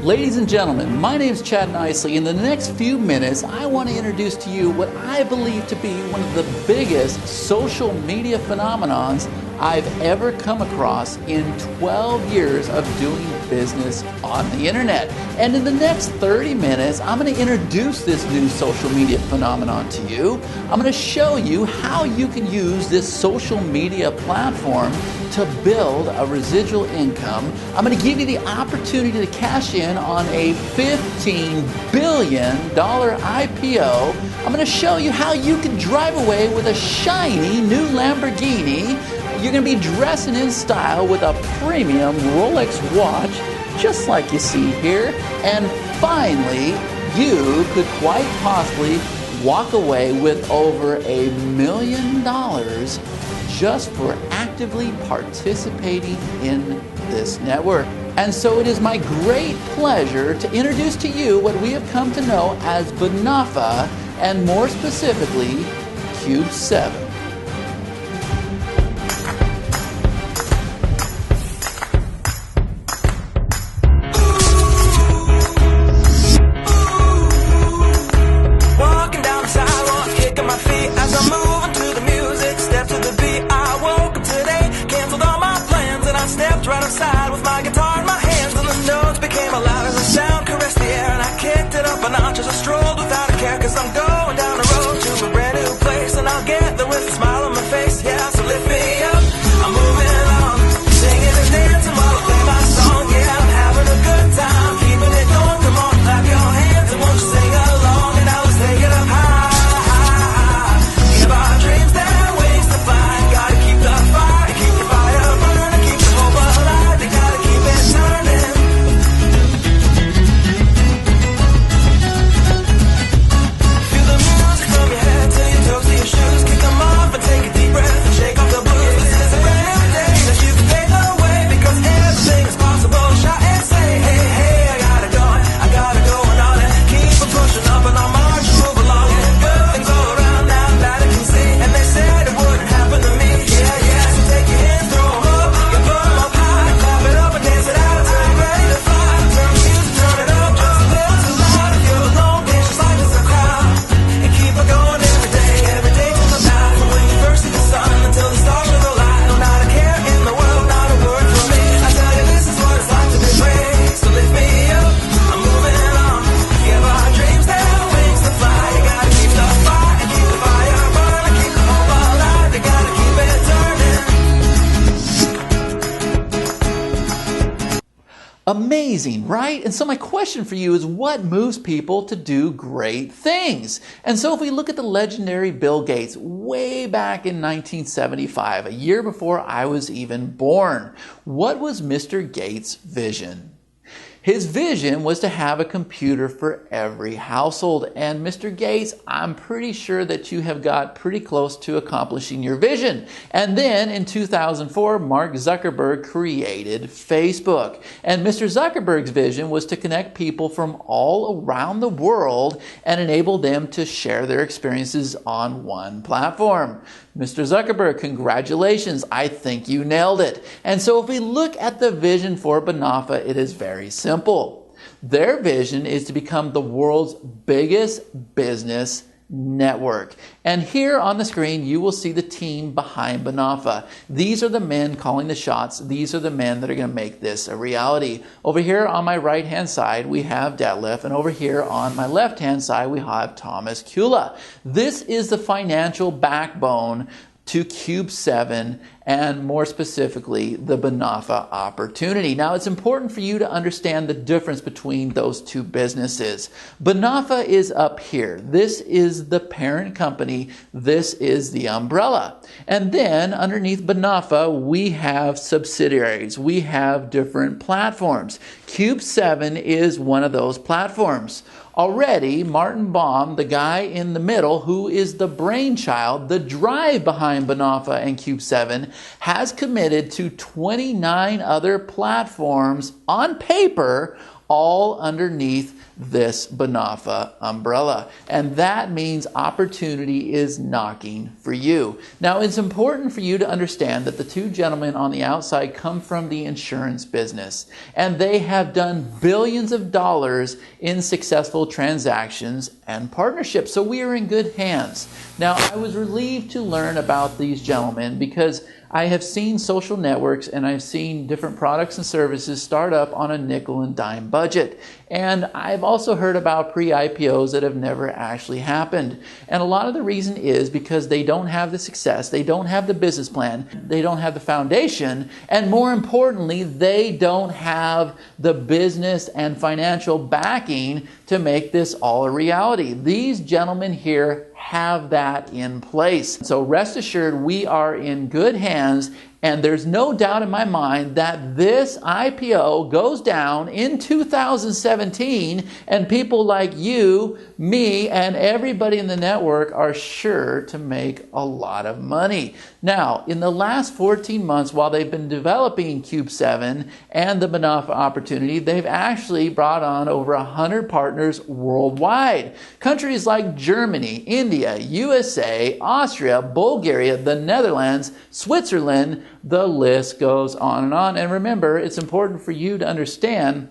Ladies and gentlemen, my name is Chad Nicely. In the next few minutes, I want to introduce to you what I believe to be one of the biggest social media phenomenons I've ever come across in 12 years of doing business on the internet. And in the next 30 minutes, I'm going to introduce this new social media phenomenon to you. I'm going to show you how you can use this social media platform to build a residual income. I'm going to give you the opportunity to cash in on a $15 billion IPO. I'm going to show you how you can drive away with a shiny new Lamborghini. You're going to be dressing in style with a premium Rolex watch, just like you see here. And finally, you could quite possibly walk away with over $1 million just for actively participating in this network. And so it is my great pleasure to introduce to you what we have come to know as Bonofa, and more specifically, Cube7. I strolled without a care, cause I'm going down the road to a brand new place, and I'll get there with a smile on my face. Yeah, so lift me up, I'm moving on, singing and dancing while I play my song. Yeah, I'm having a good time, keeping it going. Come on, clap your hands and won't you sing along, and now let's take it up high. Give our dreams their wings to fly. Gotta keep the fire, keep the fire burning, keep the hope alive. They gotta keep it turning. Amazing, right? And so my question for you is, what moves people to do great things? And so if we look at the legendary Bill Gates way back in 1975, a year before I was even born, what was Mr. Gates' vision? His vision was to have a computer for every household. And Mr. Gates, I'm pretty sure that you have got pretty close to accomplishing your vision. And then in 2004, Mark Zuckerberg created Facebook. And Mr. Zuckerberg's vision was to connect people from all around the world and enable them to share their experiences on one platform. Mr. Zuckerberg, congratulations. I think you nailed it. And so if we look at the vision for Bonofa, it is very simple. Their vision is to become the world's biggest business network. And here on the screen, you will see the team behind Bonofa. These are the men calling the shots. These are the men that are going to make this a reality. Over here on my right-hand side, we have Detlef, and over here on my left-hand side, we have Thomas Kula. This is the financial backbone to Cube7, and more specifically, the Bonofa opportunity. Now, it's important for you to understand the difference between those two businesses. Bonofa is up here. This is the parent company. This is the umbrella. And then underneath Bonofa, we have subsidiaries. We have different platforms. Cube7 is one of those platforms. Already, Martin Baum, the guy in the middle, who is the brainchild, the drive behind Bonofa and Cube7, has committed to 29 other platforms on paper, all underneath this Bonofa umbrella. And that means opportunity is knocking for you. Now, it's important for you to understand that the two gentlemen on the outside come from the insurance business, and they have done billions of dollars in successful transactions and partnerships. So we are in good hands. Now, I was relieved to learn about these gentlemen because I have seen social networks and I've seen different products and services start up on a nickel and dime budget. And I've also heard about pre-IPOs that have never actually happened. And a lot of the reason is because they don't have the success, they don't have the business plan, they don't have the foundation, and more importantly, they don't have the business and financial backing to make this all a reality. These gentlemen here have that in place. So rest assured, we are in good hands, and there's no doubt in my mind that this IPO goes down in 2017, and people like you, me, and everybody in the network are sure to make a lot of money. Now, in the last 14 months, while they've been developing Cube7 and the Bonofa opportunity, they've actually brought on over 100 partners worldwide. Countries like Germany, India, USA, Austria, Bulgaria, the Netherlands, Switzerland, the list goes on and on. And remember, it's important for you to understand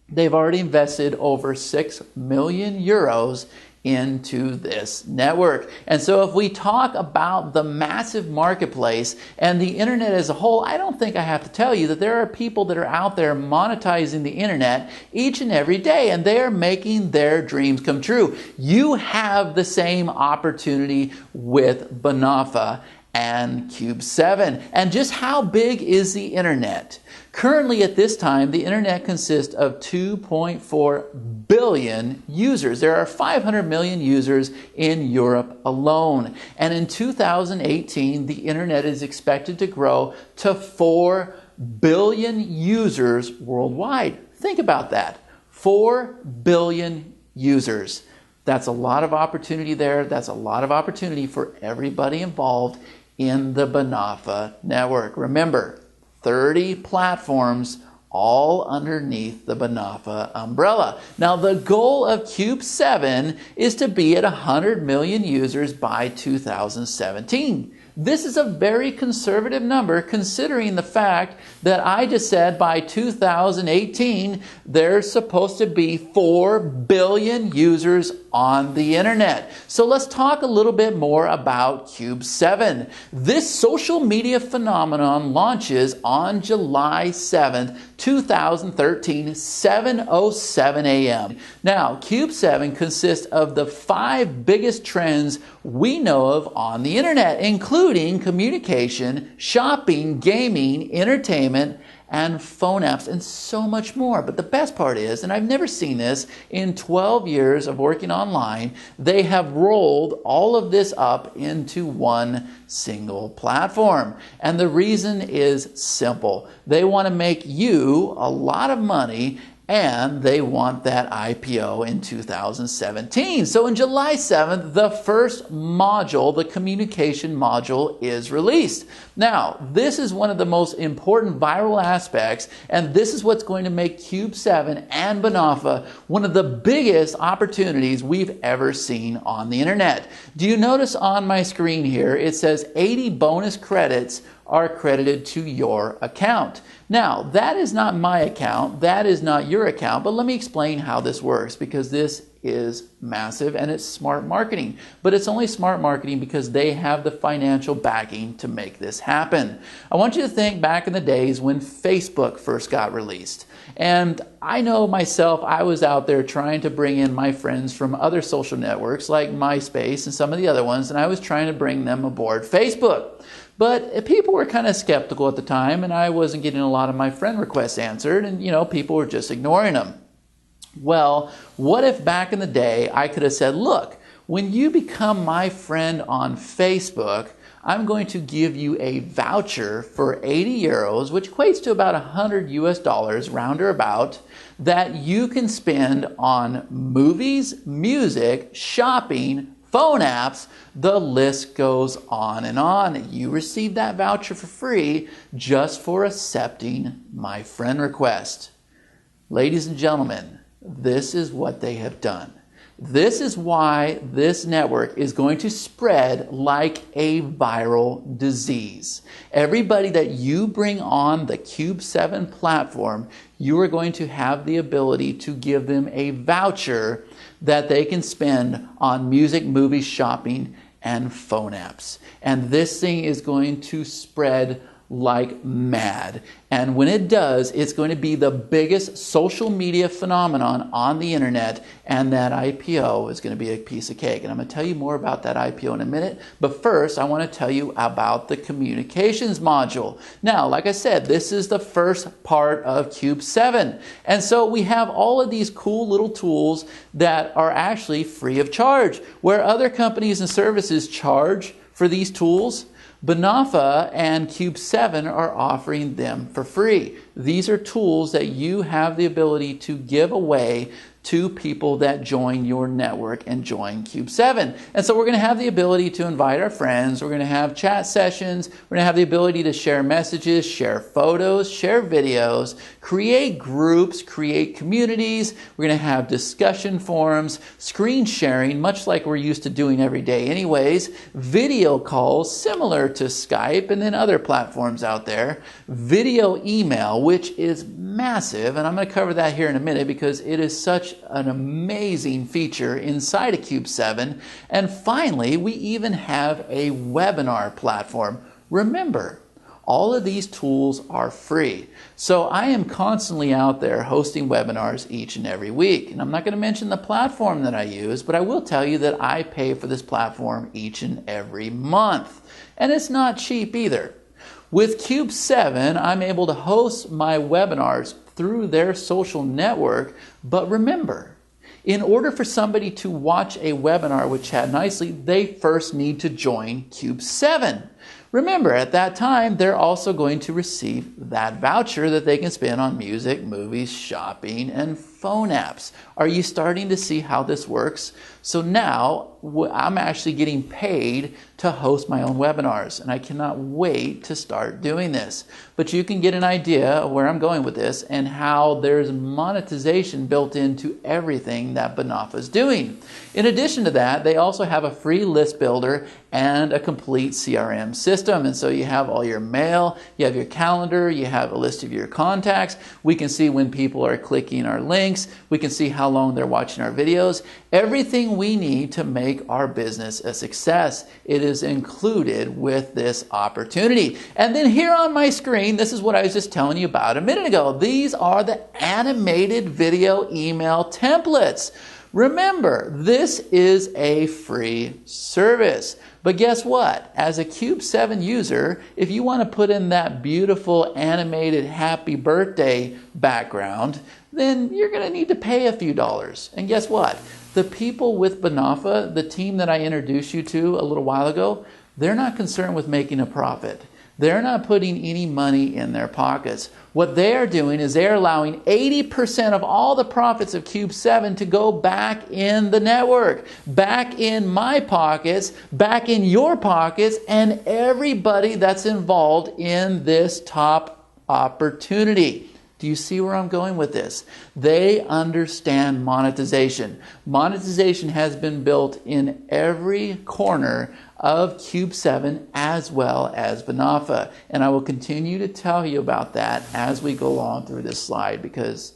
they've already invested over 6 million euros into this network. And so if we talk about the massive marketplace and the internet as a whole, I don't think I have to tell you that there are people that are out there monetizing the internet each and every day, and they are making their dreams come true. You have the same opportunity with Bonofa and Cube7. And just how big is the internet? Currently at this time, the internet consists of 2.4 billion users. There are 500 million users in Europe alone. And in 2018, the internet is expected to grow to 4 billion users worldwide. Think about that. 4 billion users. That's a lot of opportunity there. That's a lot of opportunity for everybody involved in the Bonofa network. Remember, 30 platforms all underneath the Bonofa umbrella. Now, the goal of Cube7 is to be at 100 million users by 2017. This is a very conservative number considering the fact that I just said by 2018 there's supposed to be 4 billion users on the internet. So let's talk a little bit more about Cube7. This social media phenomenon launches on July 7th, 2013, 7:07 a.m. Now, Cube7 consists of the 5 biggest trends we know of on the internet, including communication, shopping, gaming, entertainment, and phone apps, and so much more. But the best part is, and I've never seen this in 12 years of working online, they have rolled all of this up into one single platform. And the reason is simple. They want to make you a lot of money, and they want that IPO in 2017. So in July 7th, the first module, the communication module, is released. Now, this is one of the most important viral aspects, and this is what's going to make Cube7 and Bonofa one of the biggest opportunities we've ever seen on the internet. Do you notice on my screen here, it says 80 bonus credits are credited to your account. Now, that is not my account, that is not your account, but let me explain how this works, because this is massive and it's smart marketing. But it's only smart marketing because they have the financial backing to make this happen. I want you to think back in the days when Facebook first got released. And I know myself, I was out there trying to bring in my friends from other social networks like MySpace and some of the other ones, and I was trying to bring them aboard Facebook. But people were kind of skeptical at the time, and I wasn't getting a lot of my friend requests answered, and people were just ignoring them. Well, what if back in the day I could have said, look, when you become my friend on Facebook, I'm going to give you a voucher for 80 euros, which equates to about $100 US, round or about, that you can spend on movies, music, shopping, phone apps, the list goes on and on. You receive that voucher for free just for accepting my friend request. Ladies and gentlemen, this is what they have done. This is why this network is going to spread like a viral disease. Everybody that you bring on the Cube7 platform, you are going to have the ability to give them a voucher that they can spend on music, movies, shopping, and phone apps. And this thing is going to spread like mad. And when it does, it's going to be the biggest social media phenomenon on the internet, and that IPO is going to be a piece of cake. And I'm going to tell you more about that IPO in a minute, but first I want to tell you about the communications module. Now, like I said, this is the first part of Cube7, and so we have all of these cool little tools that are actually free of charge. Where other companies and services charge for these tools, Bonofa and Cube7 are offering them for free. These are tools that you have the ability to give away to people that join your network and join Cube7. And so we're going to have the ability to invite our friends. We're going to have chat sessions. We're going to have the ability to share messages, share photos, share videos, create groups, create communities. We're going to have discussion forums, screen sharing, much like we're used to doing every day anyways, video calls similar to Skype and then other platforms out there, video email, which is massive, and I'm going to cover that here in a minute because it is such an amazing feature inside of Cube7. And finally, we even have a webinar platform. Remember, all of these tools are free. So I am constantly out there hosting webinars each and every week. And I'm not going to mention the platform that I use, but I will tell you that I pay for this platform each and every month. And it's not cheap either. With Cube7, I'm able to host my webinars through their social network. But remember, in order for somebody to watch a webinar with Chat Nicely, they first need to join Cube7. Remember, at that time, they're also going to receive that voucher that they can spend on music, movies, shopping, and phone apps. Are you starting to see how this works? So now I'm actually getting paid to host my own webinars, and I cannot wait to start doing this. But you can get an idea of where I'm going with this and how there's monetization built into everything that Bonofa is doing. In addition to that, they also have a free list builder and a complete CRM system. And so you have all your mail, you have your calendar, you have a list of your contacts. We can see when people are clicking our links. We can see how long they're watching our videos. Everything we need to make our business a success. It is included with this opportunity. And then here on my screen, this is what I was just telling you about a minute ago. These are the animated video email templates. Remember, this is a free service. But guess what? As a Cube7 user, if you want to put in that beautiful animated happy birthday background, then you're going to need to pay a few dollars. And guess what? The people with Bonofa, the team that I introduced you to a little while ago, they're not concerned with making a profit. They're not putting any money in their pockets. What they are doing is they're allowing 80% of all the profits of Cube7 to go back in the network, back in my pockets, back in your pockets, and everybody that's involved in this top opportunity. Do you see where I'm going with this? They understand monetization. Monetization has been built in every corner of Cube7 as well as Bonofa. And I will continue to tell you about that as we go along through this slide because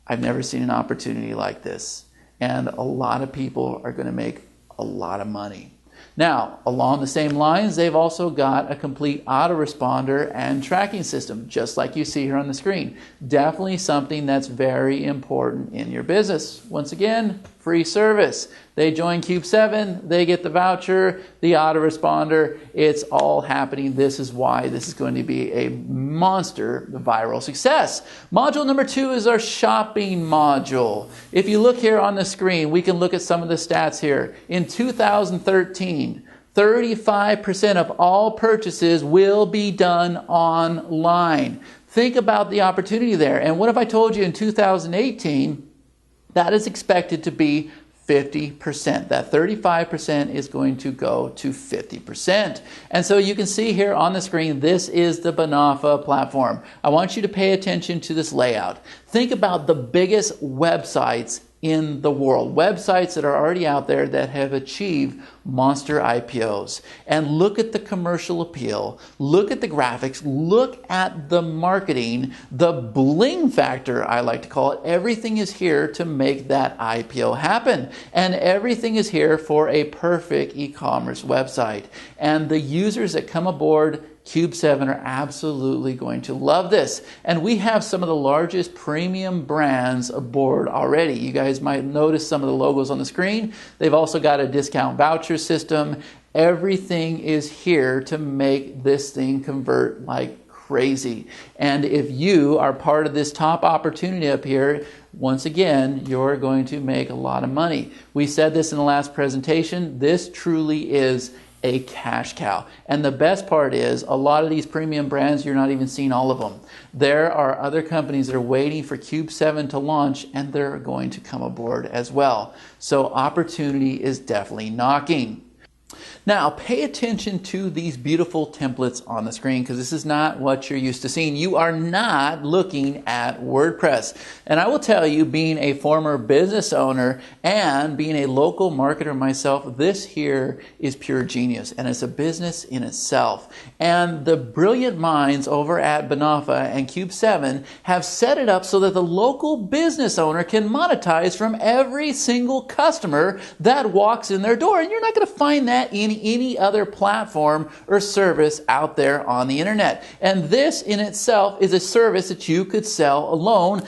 I've never seen an opportunity like this. And a lot of people are going to make a lot of money. Now, along the same lines, they've also got a complete autoresponder and tracking system, just like you see here on the screen. Definitely something that's very important in your business. Once again, free service. They join Cube7, they get the voucher, the autoresponder. It's all happening. This is why this is going to be a monster viral success. Module number 2 is our shopping module. If you look here on the screen, we can look at some of the stats here. In 2013, 35% of all purchases will be done online. Think about the opportunity there. And what if I told you in 2018, that is expected to be 50%. That 35% is going to go to 50%. And so you can see here on the screen, this is the Bonofa platform. I want you to pay attention to this layout. Think about the biggest websites in the world, websites that are already out there that have achieved monster IPOs. And look at the commercial appeal, look at the graphics, look at the marketing, the bling factor, I like to call it. Everything is here to make that IPO happen. And everything is here for a perfect e-commerce website. And the users that come aboard Cube7 are absolutely going to love this. And we have some of the largest premium brands aboard already. You guys might notice some of the logos on the screen. They've also got a discount voucher system. Everything is here to make this thing convert like crazy. And if you are part of this top opportunity up here, once again, you're going to make a lot of money. We said this in the last presentation. This truly is a cash cow. And the best part is a lot of these premium brands, you're not even seeing all of them. There are other companies that are waiting for Cube7 to launch, and they're going to come aboard as well. So opportunity is definitely knocking. Now, pay attention to these beautiful templates on the screen, because this is not what you're used to seeing. You are not looking at WordPress. And I will tell you, being a former business owner and being a local marketer myself, this here is pure genius, and it's a business in itself. And the brilliant minds over at Bonofa and Cube7 have set it up so that the local business owner can monetize from every single customer that walks in their door. And you're not going to find that in any other platform or service out there on the internet. And this in itself is a service that you could sell alone,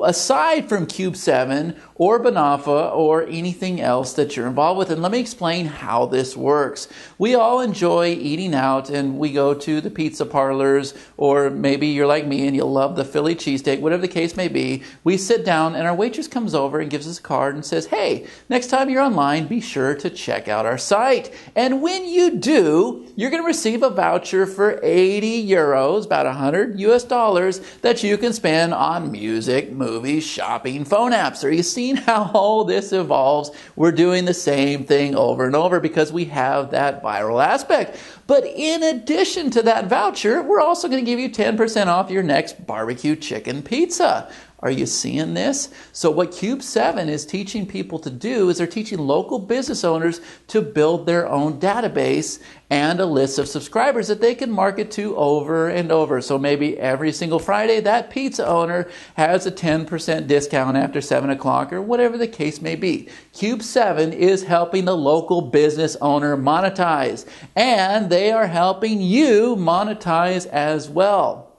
aside from Cube7 or Bonofa or anything else that you're involved with. And let me explain how this works. We all enjoy eating out, and we go to the pizza parlors, or maybe you're like me and you'll love the Philly cheesesteak, whatever the case may be. We sit down and our waitress comes over and gives us a card and says, hey, next time you're online, be sure to check out our site. And when you do, you're going to receive a voucher for 80 euros, about 100 US dollars, that you can spend on music, movies, shopping, phone apps. Are you seeing how all this evolves? We're doing the same thing over and over because we have that viral aspect. But in addition to that voucher, we're also going to give you 10% off your next barbecue chicken pizza. Are you seeing this? So what Cube7 is teaching people to do is they're teaching local business owners to build their own database and a list of subscribers that they can market to over and over. So maybe every single Friday, that pizza owner has a 10% discount after 7 o'clock or whatever the case may be. Cube7 is helping the local business owner monetize, and they are helping you monetize as well.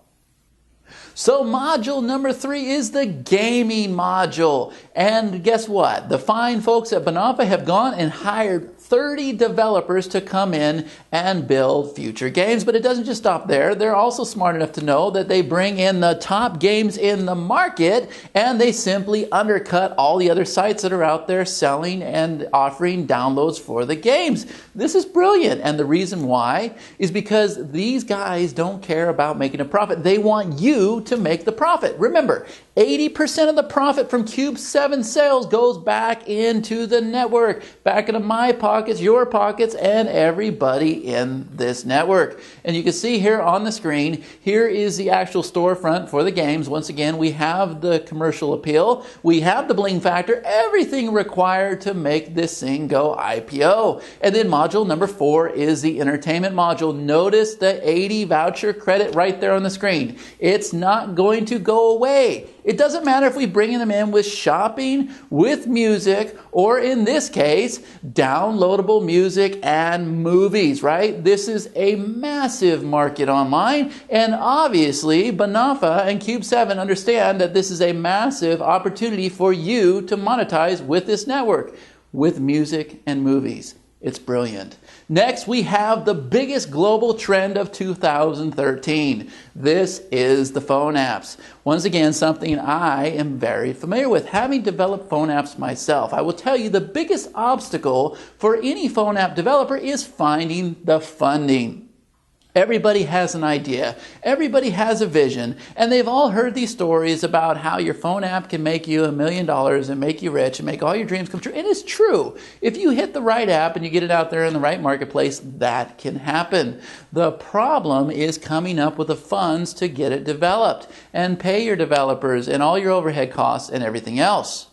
So module number 3 is the gaming module. And guess what? The fine folks at Bonofa have gone and hired 30 developers to come in and build future games. But it doesn't just stop there. They're also smart enough to know that they bring in the top games in the market, and they simply undercut all the other sites that are out there selling and offering downloads for the games. This is brilliant. And the reason why is because these guys don't care about making a profit. They want you to make the profit. Remember, 80% of the profit from Cube7 sales goes back into the network, back into my pockets, your pockets, and everybody in this network. And you can see here on the screen, here is the actual storefront for the games. Once again, we have the commercial appeal, we have the bling factor, everything required to make this thing go IPO. And then module number 4 is the entertainment module. Notice the 80 voucher credit right there on the screen. It's not going to go away. It doesn't matter if we bring them in with shopping, with music, or in this case, downloadable music and movies, right? This is a massive market online, and obviously Bonofa and Cube7 understand that this is a massive opportunity for you to monetize with this network, with music and movies. It's brilliant. Next, we have the biggest global trend of 2013. This is the phone apps. Once again, something I am very familiar with, having developed phone apps myself. I will tell you the biggest obstacle for any phone app developer is finding the funding. Everybody has an idea, everybody has a vision, and they've all heard these stories about how your phone app can make you $1 million and make you rich and make all your dreams come true. And it's true. If you hit the right app and you get it out there in the right marketplace, that can happen. The problem is coming up with the funds to get it developed and pay your developers and all your overhead costs and everything else.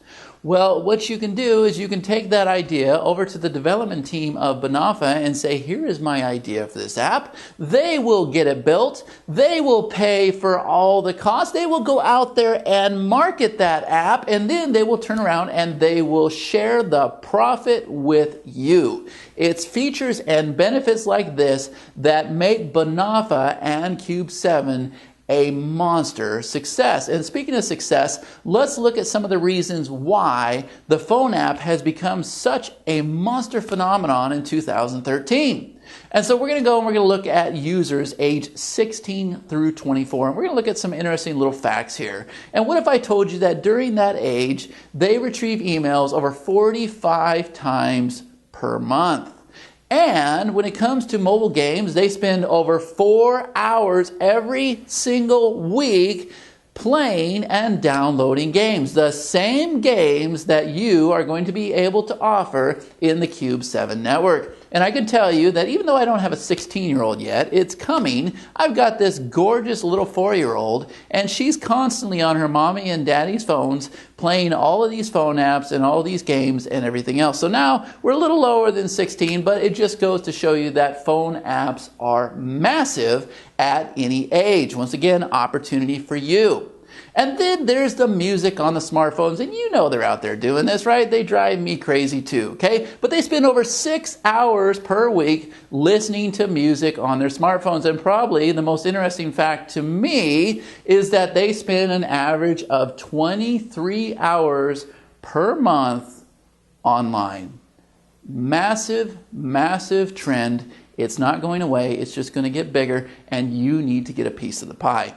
Well, what you can do is you can take that idea over to the development team of Bonofa and say, here is my idea for this app. They will get it built. They will pay for all the costs. They will go out there and market that app, and then they will turn around and they will share the profit with you. It's features and benefits like this that make Bonofa and Cube7 a monster success. And speaking of success, let's look at some of the reasons why the phone app has become such a monster phenomenon in 2013. And so we're going to go and we're going to look at users age 16 through 24. And we're going to look at some interesting little facts here. And what if I told you that during that age, they retrieve emails over 45 times per month? And when it comes to mobile games, they spend over 4 hours every single week playing and downloading games. The same games that you are going to be able to offer in the Cube7 network. And I can tell you that even though I don't have a 16-year-old yet, it's coming. I've got this gorgeous little 4-year-old, and she's constantly on her mommy and daddy's phones playing all of these phone apps and all these games and everything else. So now we're a little lower than 16, but it just goes to show you that phone apps are massive at any age. Once again, opportunity for you. And then there's the music on the smartphones, and you know they're out there doing this, right? They drive me crazy too, okay? But they spend over 6 hours per week listening to music on their smartphones, and probably the most interesting fact to me is that they spend an average of 23 hours per month online. Massive, massive trend. It's not going away. It's just going to get bigger, and you need to get a piece of the pie.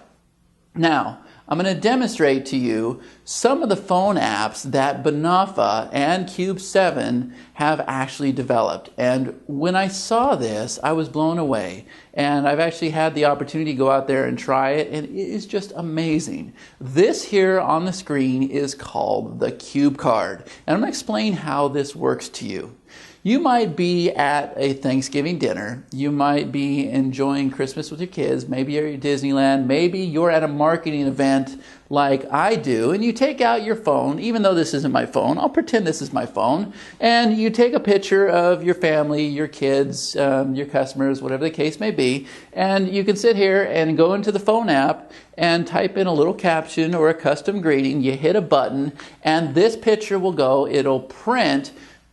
Now, I'm going to demonstrate to you some of the phone apps that Bonofa and Cube7 have actually developed. And when I saw this, I was blown away. And I've actually had the opportunity to go out there and try it, and it is just amazing. This here on the screen is called the Cube Card. And I'm going to explain how this works to you. You might be at a Thanksgiving dinner. You might be enjoying Christmas with your kids. Maybe you're at Disneyland. Maybe you're at a marketing event like I do, and you take out your phone. Even though this isn't my phone, I'll pretend this is my phone, and you take a picture of your family, your kids, your customers, whatever the case may be, and you can sit here and go into the phone app and type in a little caption or a custom greeting. You hit a button, and this picture will go. It'll print,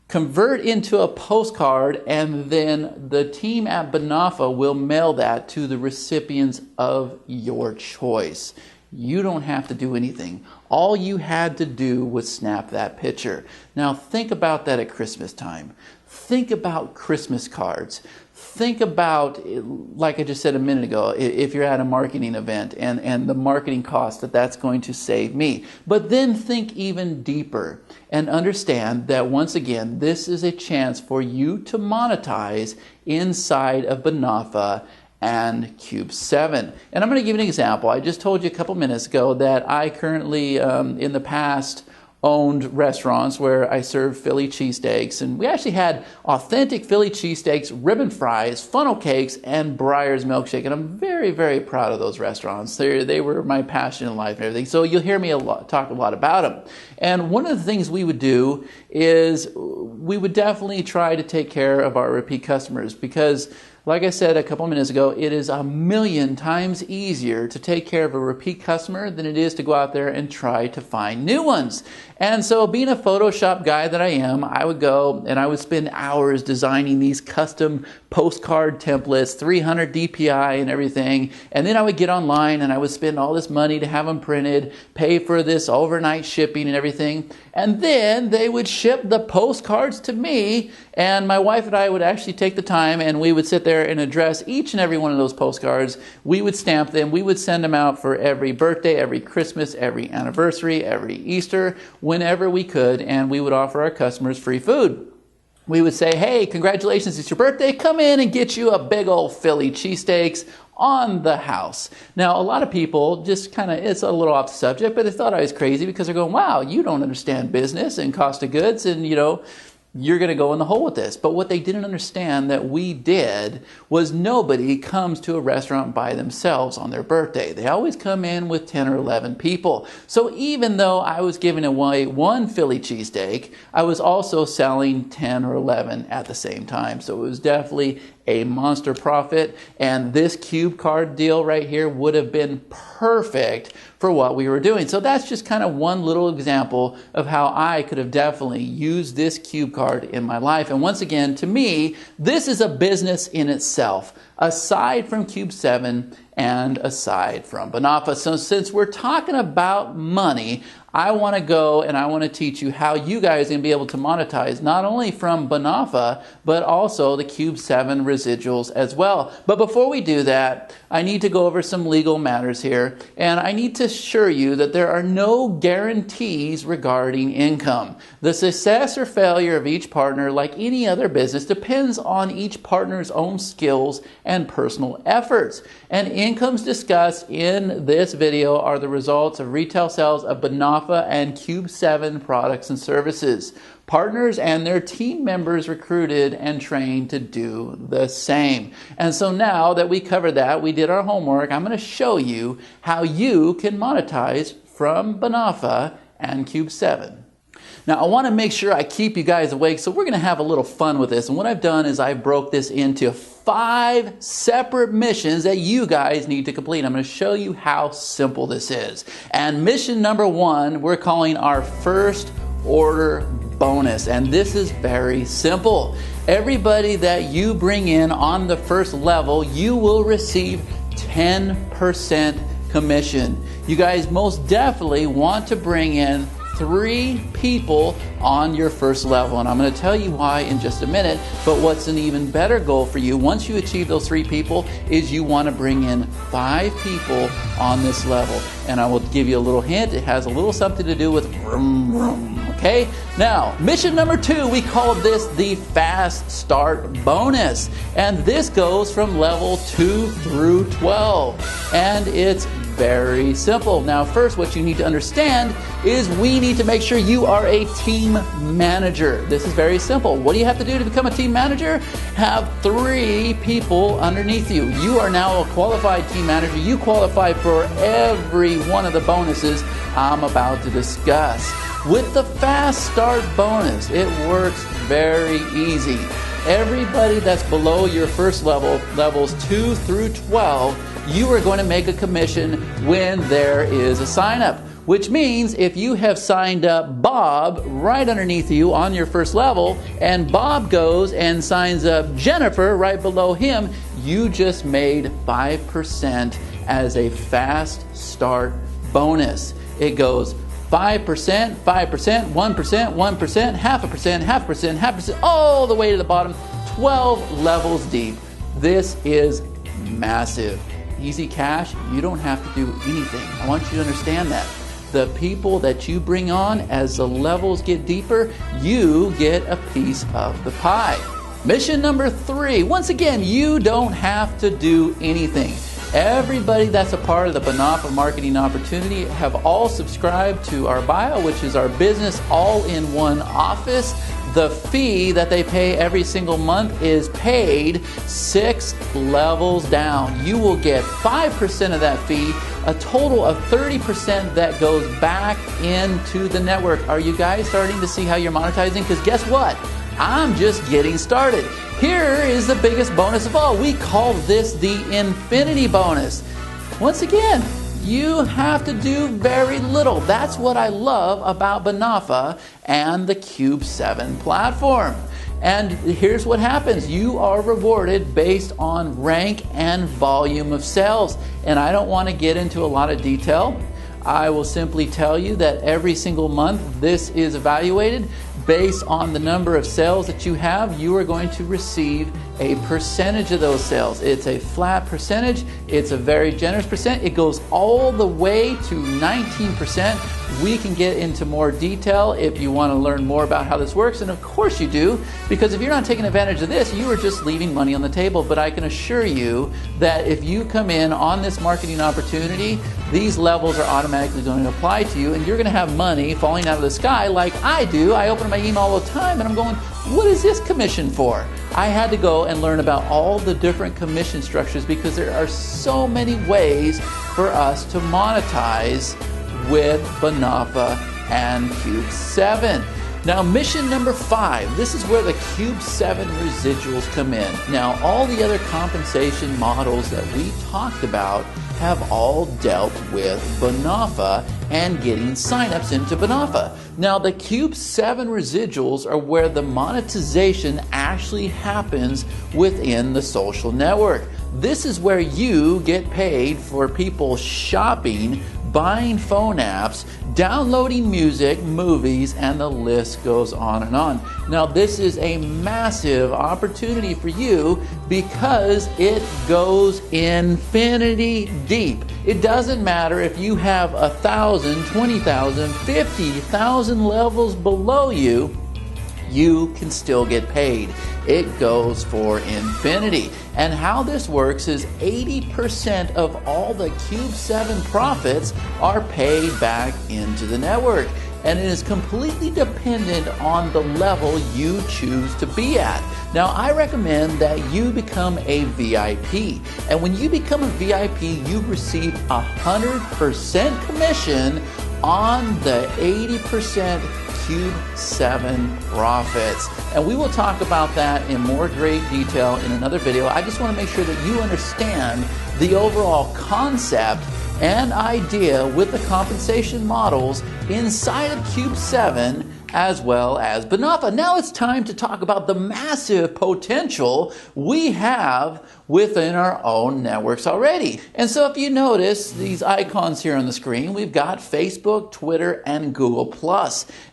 convert into a postcard, and then the team at Bonofa will mail that to the recipients of your choice. You don't have to do anything. All you had to do was snap that picture. Now think about that at Christmas time. Think about Christmas cards. Think about, like I just said a minute ago, if you're at a marketing event and the marketing cost that's going to save me. But then think even deeper and understand that once again, this is a chance for you to monetize inside of Bonofa and Cube7. And I'm going to give you an example. I just told you a couple minutes ago that I currently, in the past, owned restaurants where I served Philly cheesesteaks, and we actually had authentic Philly cheesesteaks, ribbon fries, funnel cakes, and Breyer's milkshake, and I'm very, very proud of those restaurants. They were my passion in life and everything, so you'll hear me talk a lot about them. And one of the things we would do is we would definitely try to take care of our repeat customers, because like I said a couple minutes ago, it is 1,000,000 times easier to take care of a repeat customer than it is to go out there and try to find new ones. And so being a Photoshop guy that I am, I would go and I would spend hours designing these custom postcard templates, 300 DPI and everything. And then I would get online and I would spend all this money to have them printed, pay for this overnight shipping and everything. And then they would ship the postcards to me, and my wife and I would actually take the time and we would sit there and address each and every one of those postcards. We would stamp them. We would send them out for every birthday, every Christmas, every anniversary, every Easter, whenever we could, and we would offer our customers free food. we would say, hey, congratulations, it's your birthday. Come in and get you a big old Philly cheesesteaks on the house. Now, a lot of people just kind of, it's a little off the subject, but they thought I was crazy because they're going, wow, you don't understand business and cost of goods, and you're going to go in the hole with this. But what they didn't understand that we did was nobody comes to a restaurant by themselves on their birthday. They always come in with 10 or 11 people. So even though I was giving away one Philly cheesesteak, I was also selling 10 or 11 at the same time. So it was definitely a monster profit, and this Cube card deal right here would have been perfect for what we were doing. So that's just kind of one little example of how I could have definitely used this Cube card in my life. And once again, to me, this is a business in itself, aside from Cube7 and aside from Bonofa. So since we're talking about money, I want to go and I want to teach you how you guys are going to be able to monetize not only from Bonofa, but also the Cube7 residuals as well. But before we do that, I need to go over some legal matters here, and I need to assure you that there are no guarantees regarding income. The success or failure of each partner, like any other business, depends on each partner's own skills and personal efforts. And incomes discussed in this video are the results of retail sales of Bonofa and Cube7 products and services. Partners and their team members recruited and trained to do the same. And so now that we covered that, we did our homework, I'm going to show you how you can monetize from Bonofa and Cube7. Now, I want to make sure I keep you guys awake, so we're going to have a little fun with this. And what I've done is I broke this into 5 separate missions that you guys need to complete. I'm going to show you how simple this is. And mission number 1, we're calling our first order bonus. And this is very simple. Everybody that you bring in on the first level, you will receive 10% commission. You guys most definitely want to bring in 3 people on your first level, and I'm going to tell you why in just a minute. But what's an even better goal for you once you achieve those 3 people is you want to bring in 5 people on this level. And I will give you a little hint. It has a little something to do with vroom vroom. Okay, now mission number 2, we call this the fast start bonus, and this goes from level 2 through 12, and it's very simple. Now first, what you need to understand is we need to make sure you are a team manager. This is very simple. What do you have to do to become a team manager? Have 3 people underneath you. You are now a qualified team manager. You qualify for every one of the bonuses I'm about to discuss. With the fast start bonus, it works very easy. Everybody that's below your first level, levels 2 through 12, you are going to make a commission when there is a sign up. Which means if you have signed up Bob right underneath you on your first level, and Bob goes and signs up Jennifer right below him, you just made 5% as a fast start bonus. It goes 5%, 5%, 1%, 1%, half a percent, all the way to the bottom, 12 levels deep. This is massive. Easy cash, you don't have to do anything. I want you to understand that. The people that you bring on, as the levels get deeper, you get a piece of the pie. Mission number 3, once again, you don't have to do anything. Everybody that's a part of the Bonofa Marketing Opportunity have all subscribed to our bio, which is our business all-in-one office. The fee that they pay every single month is paid 6 levels down. You will get 5% of that fee, a total of 30% that goes back into the network. Are you guys starting to see how you're monetizing? Because guess what? I'm just getting started. Here is the biggest bonus of all. We call this the infinity bonus. Once again, you have to do very little. That's what I love about Bonofa and the Cube7 platform. And here's what happens. You are rewarded based on rank and volume of sales. And I don't want to get into a lot of detail. I will simply tell you that every single month this is evaluated based on the number of sales that you have, you are going to receive a percentage of those sales. It's a flat percentage. It's a very generous percent. It goes all the way to 19%. We can get into more detail if you want to learn more about how this works, and of course you do, because if you're not taking advantage of this, you are just leaving money on the table. But I can assure you that if you come in on this marketing opportunity, these levels are automatically going to apply to you, and you're going to have money falling out of the sky like I do. I open my email all the time and I'm going, what is this commission for? I had to go and learn about all the different commission structures because there are so many ways for us to monetize with Bonofa and Cube7. Now, mission number 5, this is where the Cube7 residuals come in. Now, all the other compensation models that we talked about have all dealt with Bonofa and getting signups into Bonofa. Now, the Cube7 residuals are where the monetization actually happens within the social network. This is where you get paid for people shopping, buying phone apps, downloading music, movies, and the list goes on and on. Now, this is a massive opportunity for you because it goes infinity deep. It doesn't matter if you have 1,000, 20,000, 50,000 levels below you, you can still get paid. It goes for infinity. And how this works is 80% of all the Cube7 profits are paid back into the network. And it is completely dependent on the level you choose to be at. Now, I recommend that you become a VIP. And when you become a VIP, you receive 100% commission on the 80% Cube7 profits. And we will talk about that in more great detail in another video. I just want to make sure that you understand the overall concept and idea with the compensation models inside of Cube7 as well as Bonofa. Now it's time to talk about the massive potential we have within our own networks already. And so if you notice these icons here on the screen, we've got Facebook, Twitter, and Google+.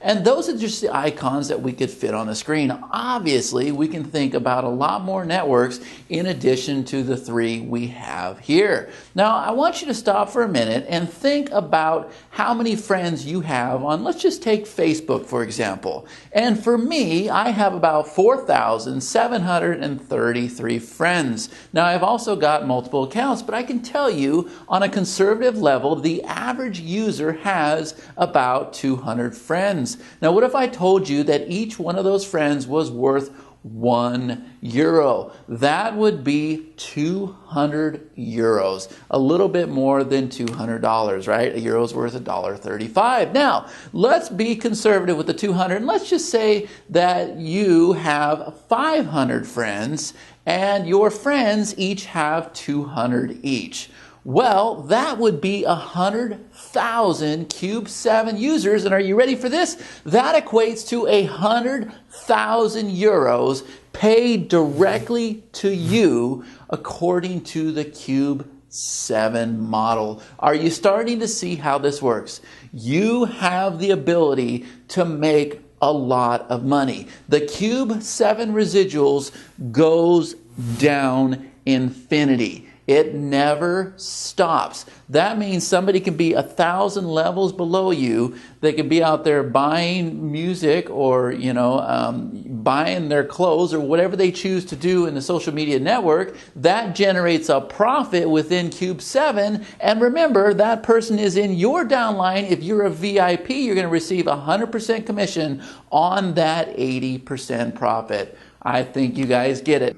And those are just the icons that we could fit on the screen. Obviously, we can think about a lot more networks in addition to the 3 we have here. Now, I want you to stop for a minute and think about how many friends you have on, let's just take Facebook, for example. And for me, I have about 4,733 friends. Now, I've also got multiple accounts, but I can tell you on a conservative level, the average user has about 200 friends. Now, what if I told you that each one of those friends was worth €1? That would be 200 euros, a little bit more than $200, right? A euro's worth $1.35. Now, let's be conservative with the 200, and let's just say that you have 500 friends, and your friends each have 200 each. Well, that would be 100,000 Cube7 users, and are you ready for this? That equates to 100,000 euros paid directly to you according to the Cube7 model. Are you starting to see how this works? You have the ability to make a lot of money. The Cube7 residuals goes down infinity. It never stops. That means somebody can be 1,000 levels below you. They can be out there buying music or, buying their clothes or whatever they choose to do in the social media network. That generates a profit within Cube7. And remember, that person is in your downline. If you're a VIP, you're going to receive 100% commission on that 80% profit. I think you guys get it.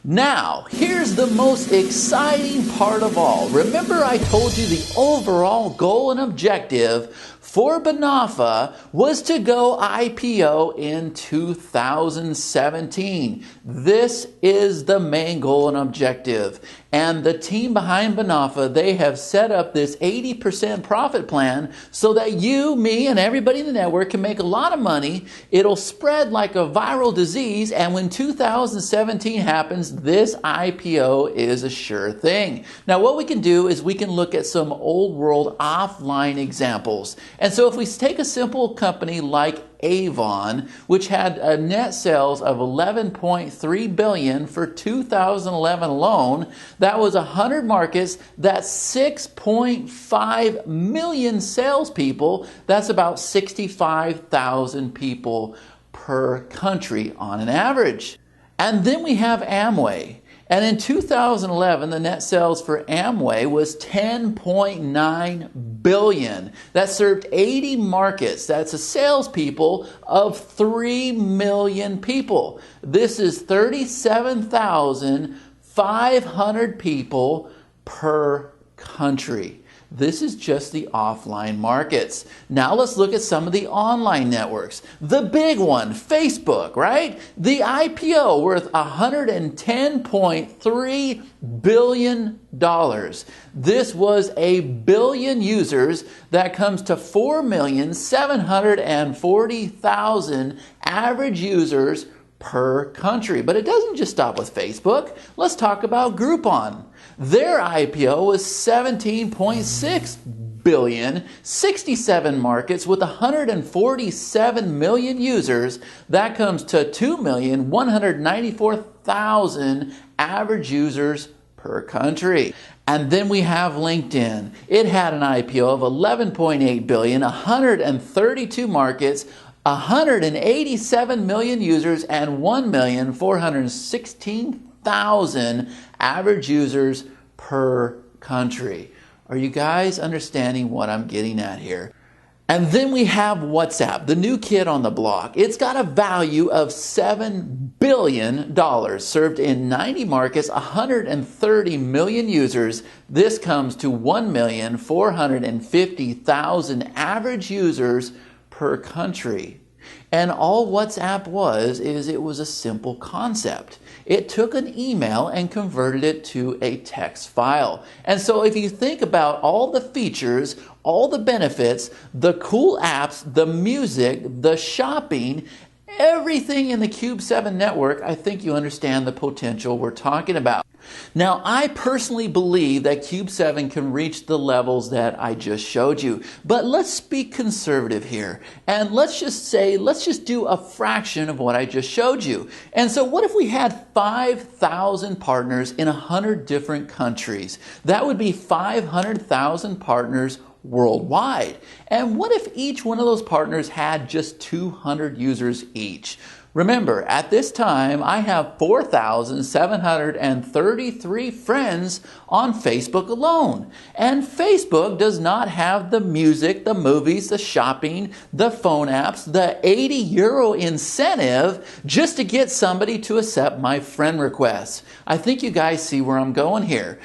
Now, here's the most exciting part of all. Remember I told you the overall goal and objective for Bonofa was to go IPO in 2017. This is the main goal and objective. And the team behind Bonofa, they have set up this 80% profit plan so that you, me, and everybody in the network can make a lot of money. It'll spread like a viral disease, and when 2017 happens, this IPO is a sure thing. Now, what we can do is we can look at some old world offline examples. And so if we take a simple company like Avon, which had a net sales of $11.3 billion for 2011 alone. That was 100 markets. That's 6.5 million salespeople. That's about 65,000 people per country on an average. And then we have Amway. And in 2011, the net sales for Amway was $10.9 billion. That served 80 markets. That's a salespeople of 3 million people. This is 37,500 people per country. This is just the offline markets. Now let's look at some of the online networks. The big one, Facebook, right? The IPO worth $110.3 billion. This was a billion users. That comes to 4,740,000 average users per country. But it doesn't just stop with Facebook. Let's talk about Groupon. Their IPO was $17.6 billion, 67 markets with 147 million users. That comes to 2,194,000 average users per country. And then we have LinkedIn. It had an IPO of $11.8 billion, 132 markets, 187 million users, and 1,416,000 average users per country. Are you guys understanding what I'm getting at here? And then we have WhatsApp, the new kid on the block. It's got a value of $7 billion, served in 90 markets, 130 million users. This comes to 1,450,000 average users per country. And all WhatsApp was it was a simple concept. It took an email and converted it to a text file. And so if you think about all the features, all the benefits, the cool apps, the music, the shopping, everything in the Cube7 network, I think you understand the potential we're talking about. Now, I personally believe that Cube7 can reach the levels that I just showed you. But let's be conservative here. And let's just do a fraction of what I just showed you. And so what if we had 5,000 partners in 100 different countries? That would be 500,000 partners worldwide. And what if each one of those partners had just 200 users each? Remember, at this time, I have 4,733 friends on Facebook alone. And Facebook does not have the music, the movies, the shopping, the phone apps, the €80 incentive just to get somebody to accept my friend requests. I think you guys see where I'm going here.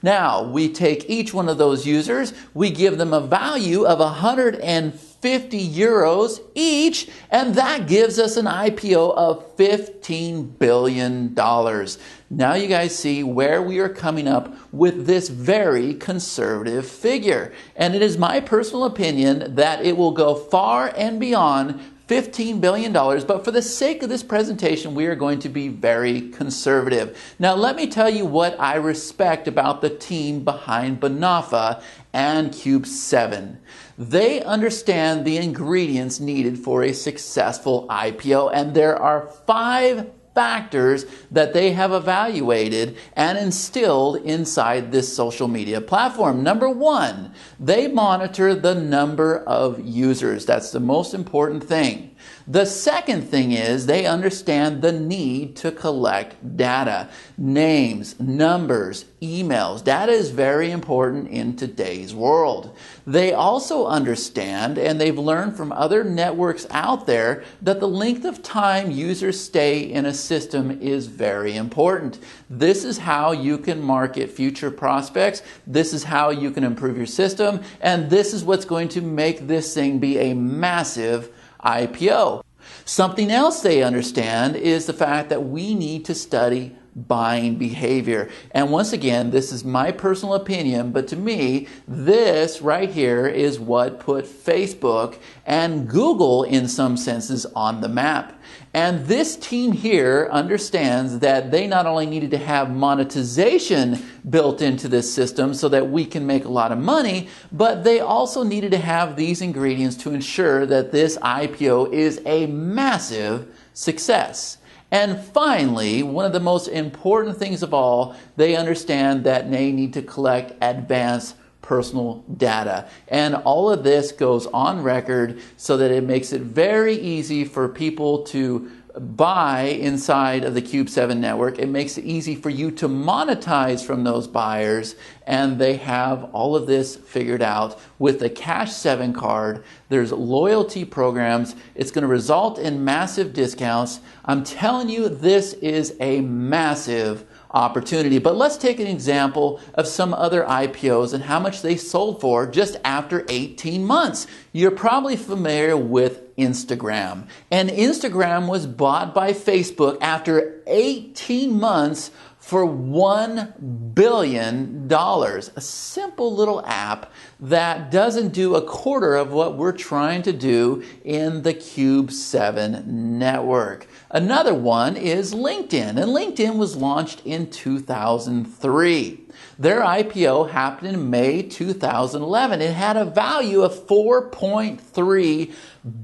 Now, we take each one of those users, we give them a value of €150 each, and that gives us an IPO of $15 billion. Now you guys see where we are coming up with this very conservative figure. And it is my personal opinion that it will go far and beyond $15 billion, but for the sake of this presentation, we are going to be very conservative. Now, let me tell you what I respect about the team behind Bonofa and Cube7. They understand the ingredients needed for a successful IPO, and there are 5 factors that they have evaluated and instilled inside this social media platform. Number 1, they monitor the number of users. That's the most important thing. The second thing is they understand the need to collect data, names, numbers, emails. Data is very important in today's world. They also understand, and they've learned from other networks out there, that the length of time users stay in a system is very important. This is how you can market future prospects. This is how you can improve your system. And this is what's going to make this thing be a massive IPO. Something else they understand is the fact that we need to study buying behavior. And once again, this is my personal opinion, but to me, this right here is what put Facebook and Google in some senses on the map. And this team here understands that they not only needed to have monetization built into this system so that we can make a lot of money, but they also needed to have these ingredients to ensure that this IPO is a massive success. And finally, one of the most important things of all, they understand that they need to collect advanced personal data. And all of this goes on record so that it makes it very easy for people to buy inside of the Cube7 network. It makes it easy for you to monetize from those buyers, and they have all of this figured out with the Cash7 card. There's loyalty programs. It's going to result in massive discounts. I'm telling you, this is a massive opportunity. But let's take an example of some other IPOs and how much they sold for just after 18 months. You're probably familiar with Instagram. And Instagram was bought by Facebook after 18 months for $1 billion. A simple little app that doesn't do a quarter of what we're trying to do in the Cube7 network. Another one is LinkedIn, and LinkedIn was launched in 2003. Their IPO happened in May 2011. It had a value of $4.3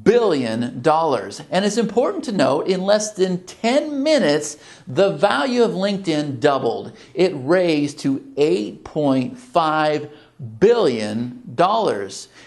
billion. And it's important to note, in less than 10 minutes, the value of LinkedIn doubled. It raised to $8.5 billion.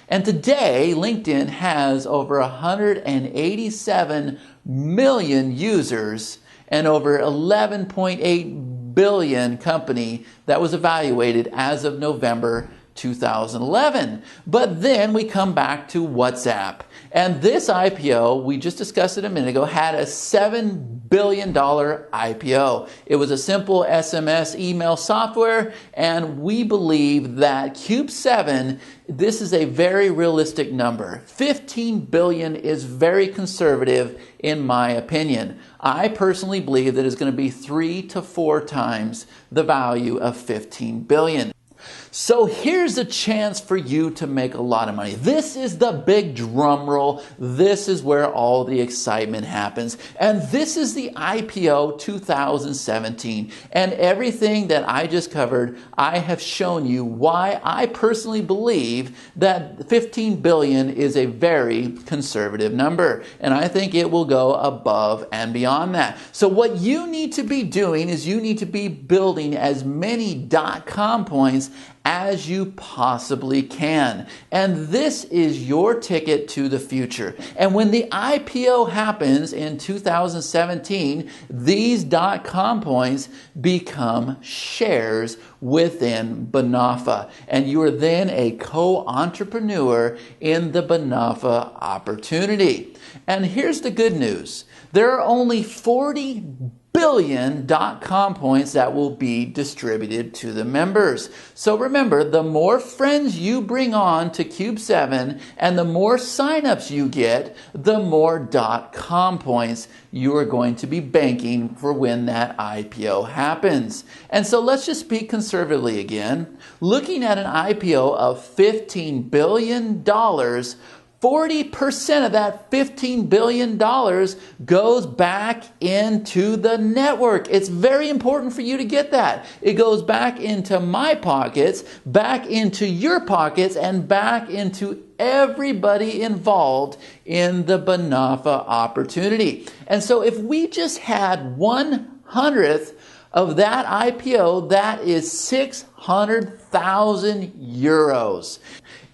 And today, LinkedIn has over 187 million users and over 11.8 billion company that was evaluated as of November 2011. But then we come back to WhatsApp. And this IPO, we just discussed it a minute ago, had a $7 billion IPO. It was a simple SMS email software, and we believe that Cube7, this is a very realistic number. 15 billion is very conservative in my opinion. I personally believe that it's going to be 3 to 4 times the value of 15 billion. So here's a chance for you to make a lot of money. This is the big drum roll. This is where all the excitement happens. And this is the IPO 2017. And everything that I just covered, I have shown you why I personally believe that 15 billion is a very conservative number. And I think it will go above and beyond that. So what you need to be doing is you need to be building as many .com points as you possibly can. And this is your ticket to the future. And when the IPO happens in 2017, these .com points become shares within Bonofa. And you are then a co-entrepreneur in the Bonofa opportunity. And here's the good news. There are only 40 billion .com points that will be distributed to the members. So remember, the more friends you bring on to Cube7 and the more signups you get, the more .com points you are going to be banking for when that IPO happens. And so let's just speak conservatively again. Looking at an IPO of $15 billion, 40% of that $15 billion goes back into the network. It's very important for you to get that. It goes back into my pockets, back into your pockets, and back into everybody involved in the Bonofa opportunity. And so if we just had 1/100th of that IPO, that is 600,000 euros.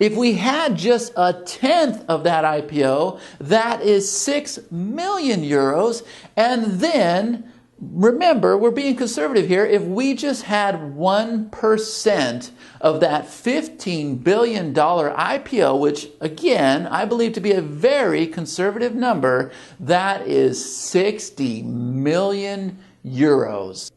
If we had just 1/10 of that IPO, that is 6 million euros. And then, remember, we're being conservative here. If we just had 1% of that $15 billion IPO, which again, I believe to be a very conservative number, that is 60 million euros.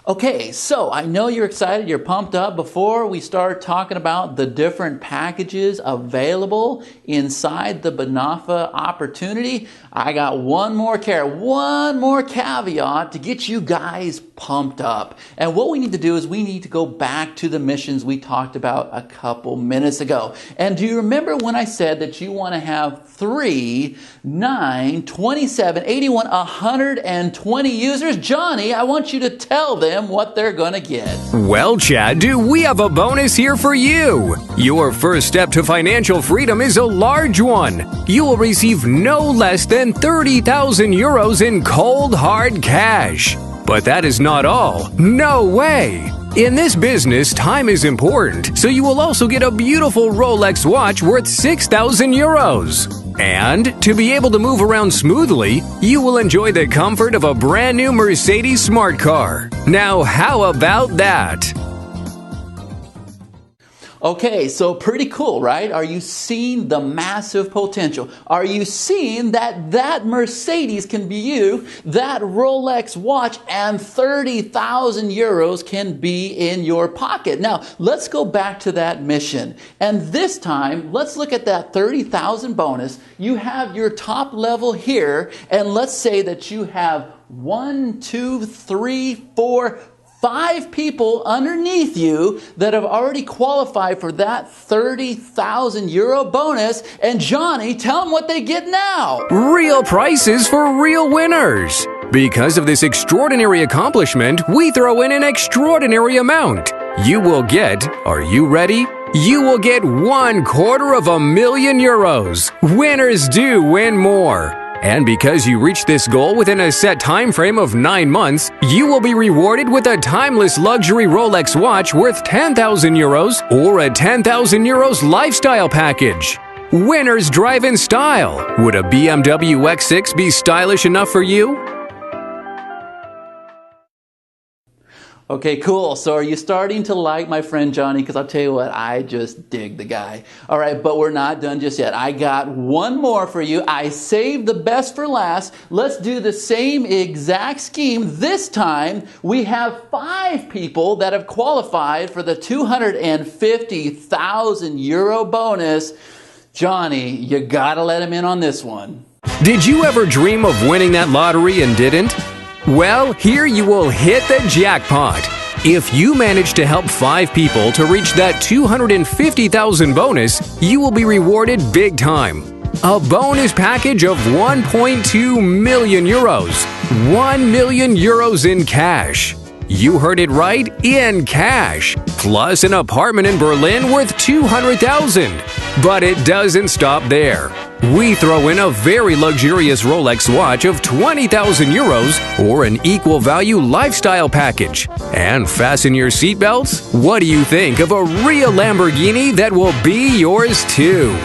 Okay, so I know you're excited, you're pumped up. Before we start talking about the different packages available inside the Bonofa opportunity, I got one more caveat to get you guys pumped up. And what we need to do is we need to go back to the missions we talked about a couple minutes ago. And do you remember when I said that you want to have 3, 9, 27, 81, 120 users? Johnny, I want you to tell them what they're gonna get. Well, Chad, we have a bonus here for you. Your first step to financial freedom is a large one. You will receive no less than 30,000 euros in cold, hard cash. But that is not all. No way! In this business, time is important, so you will also get a beautiful Rolex watch worth 6,000 euros. And to be able to move around smoothly, you will enjoy the comfort of a brand new Mercedes smart car. Now, how about that? Okay, so pretty cool, right? Are you seeing the massive potential? Are you seeing that Mercedes can be you, that Rolex watch, and 30,000 euros can be in your pocket? Now, let's go back to that mission. And this time, let's look at that 30,000 bonus. You have your top level here, and let's say that you have 1, 2, 3, 4, 5 people underneath you that have already qualified for that 30,000 euro bonus. And Johnny, tell them what they get now. Real prices for real winners. Because of this extraordinary accomplishment, we throw in an extraordinary amount. You will get, are you ready? You will get 250,000 euros. Winners do win more. And because you reach this goal within a set time frame of 9 months, you will be rewarded with a timeless luxury Rolex watch worth 10,000 euros or a 10,000 euros lifestyle package. Winners drive in style. Would a BMW X6 be stylish enough for you? Okay, cool. So are you starting to like my friend Johnny? Because I'll tell you what, I just dig the guy. All right, but we're not done just yet. I got one more for you. I saved the best for last. Let's do the same exact scheme. This time, we have 5 people that have qualified for the 250,000 euro bonus. Johnny, you gotta let him in on this one. Did you ever dream of winning that lottery and didn't? Well, here you will hit the jackpot. If you manage to help 5 people to reach that 250,000 bonus, you will be rewarded big time. A bonus package of 1.2 million euros. 1 million euros in cash. You heard it right, in cash. Plus an apartment in Berlin worth 200,000. But it doesn't stop there. We throw in a very luxurious Rolex watch of 20,000 euros or an equal value lifestyle package. And fasten your seatbelts. What do you think of a real Lamborghini that will be yours too?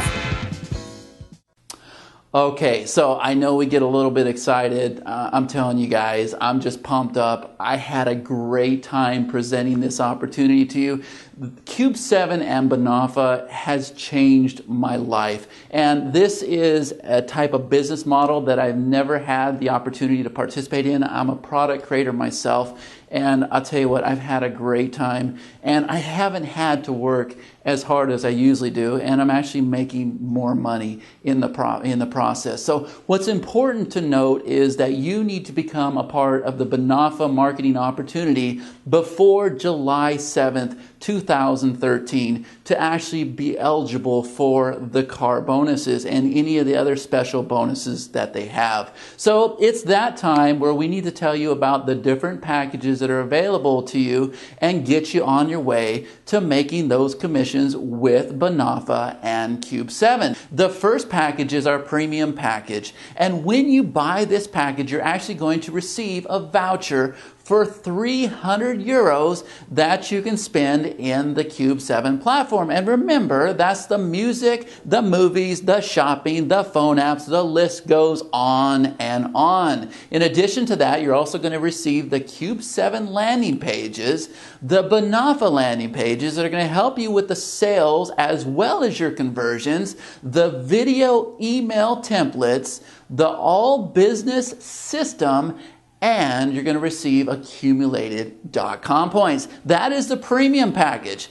Okay, so I know we get a little bit excited. I'm telling you guys, I'm just pumped up. I had a great time presenting this opportunity to you. Cube7 and Bonofa has changed my life. And this is a type of business model that I've never had the opportunity to participate in. I'm a product creator myself. And I'll tell you what, I've had a great time. And I haven't had to work as hard as I usually do. And I'm actually making more money in the process. So what's important to note is that you need to become a part of the Bonofa marketing opportunity before July 7th, 2013 to actually be eligible for the car bonuses and any of the other special bonuses that they have. So it's that time where we need to tell you about the different packages that are available to you and get you on your way to making those commissions with Bonofa and Cube7. The first package is our premium package. And when you buy this package, you're actually going to receive a voucher for 300 euros that you can spend in the Cube7 platform. And remember, that's the music, the movies, the shopping, the phone apps, the list goes on and on. In addition to that, you're also going to receive the Cube7 landing pages, the Bonofa landing pages that are going to help you with the sales as well as your conversions, the video email templates, the all business system, and you're going to receive accumulated .com points. That is the premium package.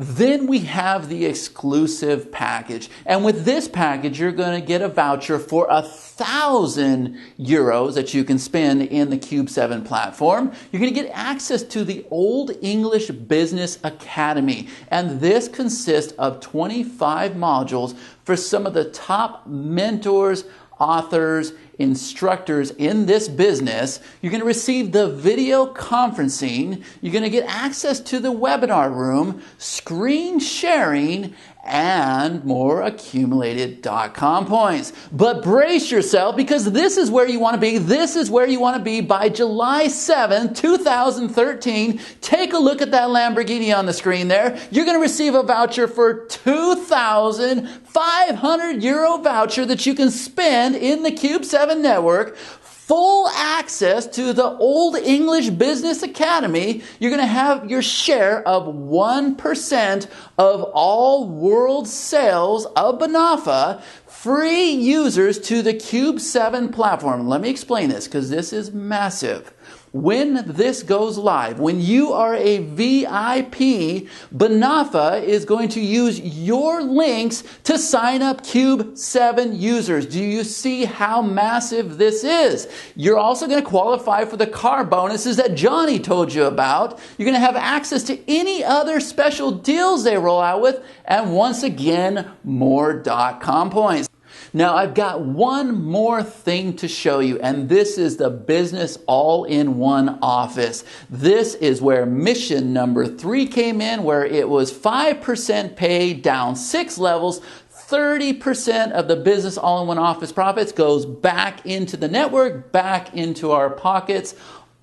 Then we have the exclusive package. And with this package, you're going to get a voucher for 1,000 euros that you can spend in the Cube7 platform. You're going to get access to the Old English Business Academy. And this consists of 25 modules for some of the top mentors, authors, instructors in this business. You're going to receive the video conferencing. You're going to get access to the webinar room, screen sharing, and more accumulated .com points. But brace yourself, because this is where you want to be. This is where you want to be by July 7th, 2013. Take a look at that Lamborghini on the screen there. You're going to receive a voucher for 2,500 euro voucher that you can spend in the Cube7 network. Full access to the Old English Business Academy. You're going to have your share of 1% of all world sales of Bonofa. Free users to the Cube7 platform. Let me explain this, because this is massive. When this goes live, when you are a VIP, Bonofa is going to use your links to sign up Cube7 users. Do you see how massive this is? You're also going to qualify for the car bonuses that Johnny told you about. You're going to have access to any other special deals they roll out with, and once again, more .com points. Now, I've got one more thing to show you, and this is the Business All-in-One Office. This is where mission number 3 came in, where it was 5% pay down 6 levels. 30% of the Business All-in-One Office profits goes back into the network, back into our pockets.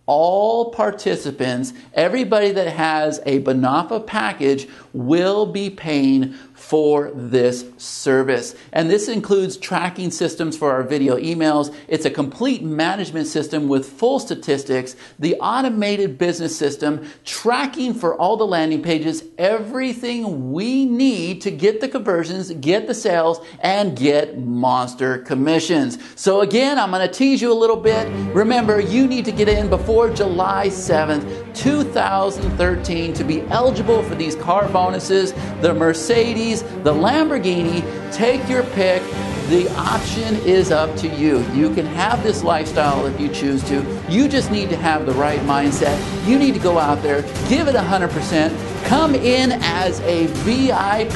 All participants, everybody that has a Bonofa package, will be paying for this service. And this includes tracking systems for our video emails. It's a complete management system with full statistics, the automated business system, tracking for all the landing pages, everything we need to get the conversions, get the sales, and get monster commissions. So again, I'm going to tease you a little bit. Remember, you need to get in before July 7th, 2013 to be eligible for these car bonuses, the Mercedes, the Lamborghini. Take your pick. The option is up to you. You can have this lifestyle if you choose to. You just need to have the right mindset. You need to go out there, give it 100%, come in as a VIP,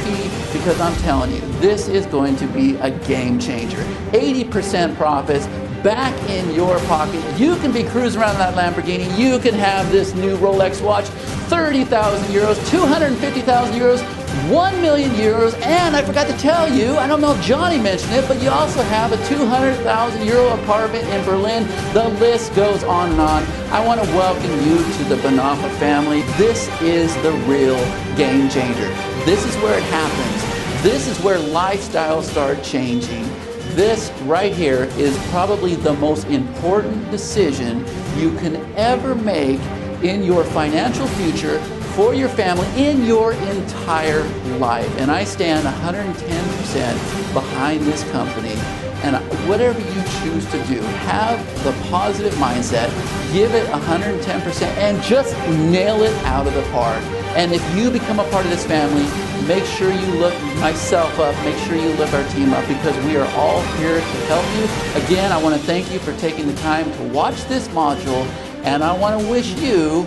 because I'm telling you, this is going to be a game changer. 80% profits back in your pocket. You can be cruising around in that Lamborghini. You can have this new Rolex watch, 30,000 euros, 250,000 euros, 1 million euros, and I forgot to tell you, I don't know if Johnny mentioned it, but you also have a 200,000 euro apartment in Berlin. The list goes on and on. I want to welcome you to the Bonofa family. This is the real game changer. This is where it happens. This is where lifestyles start changing. This right here is probably the most important decision you can ever make in your financial future, for your family, in your entire life. And I stand 110% behind this company. And whatever you choose to do, have the positive mindset, give it 110%, and just nail it out of the park. And if you become a part of this family, make sure you look myself up, make sure you look our team up, because we are all here to help you. Again, I want to thank you for taking the time to watch this module, and I want to wish you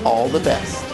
all the best.